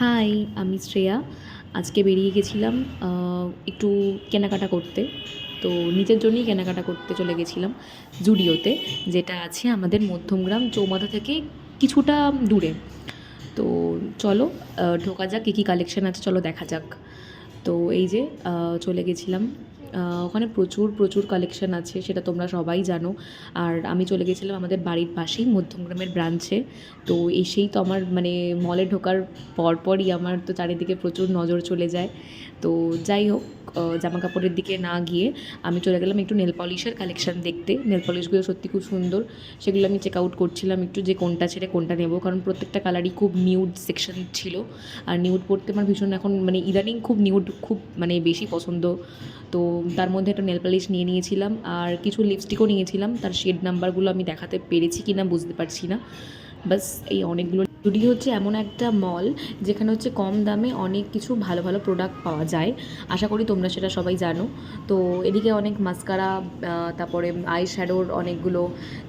High, আমি শ্রেয়া। আজকে বেরিয়ে গেছিলাম একটু কেনাকাটা করতে। তো নিজের জন্যই কেনাকাটা করতে চলে গেছিলাম জুডিওতে, যেটা আছে আমাদের মধ্যমগ্রাম চৌমাথা থেকে কিছুটা দূরে। তো চলো ঢোকা যাক, কী কী কালেকশান আছে চলো দেখা যাক। তো এই যে চলে গেছিলাম, ওখানে প্রচুর প্রচুর কালেকশান আছে, সেটা তোমরা সবাই জানো। আর আমি চলে গেছিলাম আমাদের বাড়ির পাশেই মধ্যমগ্রামের ব্রাঞ্চে। তো এসেই তো আমার মানে মলে ঢোকার পরপরই আমার তো চারিদিকে প্রচুর নজর চলে যায়। তো যাই হোক, জামা কাপড়ের দিকে না গিয়ে আমি চলে গেলাম একটু নেল পলিশের কালেকশান দেখতে। নেল পলিশগুলো সত্যি খুব সুন্দর। সেগুলো আমি চেক আউট করছিলাম একটু, যে কোনটা ছেড়ে কোনটা নেব, কারণ প্রত্যেকটা কালারই খুব নিউড সেকশন ছিল। আর নিউড পরতে আমার ভীষণ এখন মানে ইদানিং খুব নিউড খুব মানে বেশি পছন্দ। তো তার মধ্যে একটা নেল পালিশ নিয়ে নিয়েছিলাম, আর কিছু লিপস্টিকও নিয়েছিলাম। তার শেড নাম্বারগুলো আমি দেখাতে পেরেছি কি না বুঝতে পারছি না। বাস এই অনেকগুলো। জুডিও হচ্ছে এমন একটা মল যেখানে হচ্ছে কম দামে অনেক কিছু ভালো ভালো প্রোডাক্ট পাওয়া যায়। আশা করি তোমরা সেটা সবাই জানো। তো এদিকে অনেক মাস্কারা, তারপরে আই শ্যাডোর অনেকগুলো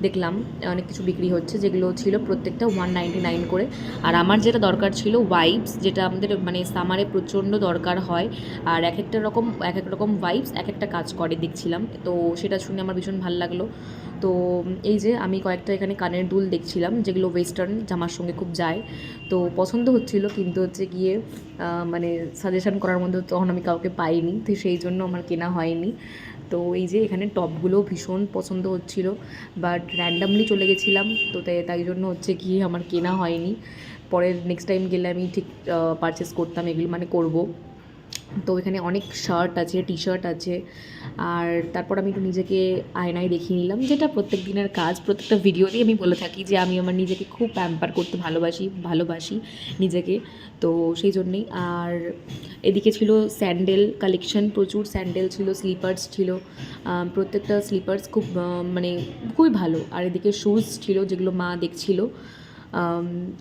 দেখলাম, অনেক কিছু বিক্রি হচ্ছে, যেগুলো ছিল প্রত্যেকটা 199 করে। আর আমার যেটা দরকার ছিল ওয়াইপস, যেটা আমাদের মানে সামারে প্রচণ্ড দরকার হয়। আর এক এক রকম ওয়াইপস এক একটা কাজ করে দেখছিলাম, তো সেটা শুনে আমার ভীষণ ভালো লাগলো। তো এই যে আমি কয়েকটা এখানে কানের দুল দেখছিলাম, যেগুলো ওয়েস্টার্ন জামার সঙ্গে খুব যায়। তো পছন্দ হচ্ছিল, কিন্তু হচ্ছে গিয়ে মানে সাজেশন করার মধ্যে তখন আমি কাউকে পাইনি, তো সেই জন্য আমার কেনা হয়নি। তো এই যে এখানে টপগুলো ভীষণ পছন্দ হচ্ছিল, বাট র্যান্ডামলি চলে গেছিলাম, তো তাই জন্য হচ্ছে গিয়ে আমার কেনা হয়নি। পরের নেক্সট টাইম গেলে আমি ঠিক পারচেস করতাম এগুলো, মানে করব। তো এখানে অনেক শার্ট আছে, টি শার্ট আছে। আর তারপর আমি একটু নিজেকে আয়নায় দেখিয়ে নিলাম, যেটা প্রত্যেক দিনের কাজ। প্রত্যেকটা ভিডিওতেই আমি বলে থাকি যে আমি আমার নিজেকে খুব প্যাম্পার করতে ভালোবাসি নিজেকে। তো সেই জন্যেই। আর এদিকে ছিল স্যান্ডেল কালেকশন, প্রচুর স্যান্ডেল ছিল, স্লিপার্স ছিল। প্রত্যেকটা স্লিপার্স খুব মানে খুবই ভালো। আর এদিকে শুজ ছিল, যেগুলো মা দেখছিল।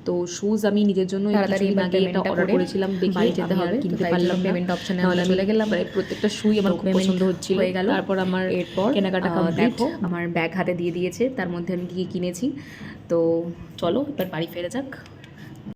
তো শুজ আমি নিজের জন্য কিছুদিন আগে একটা অর্ডার করেছিলাম, বাড়ি যেতে হবে, কিনতে পারলাম পেমেন্ট অপশানে আমরা চলে গেলাম। প্রত্যেকটা শুই আমার খুব পছন্দ হচ্ছিল হয়ে গেল। তারপর আমার এরপর কেনাকাটা দেখো আমার ব্যাগ হাতে দিয়ে দিয়েছে, তার মধ্যে আমি কী কী কিনেছি। তো চলো এবার বাড়ি ফেরা যাক।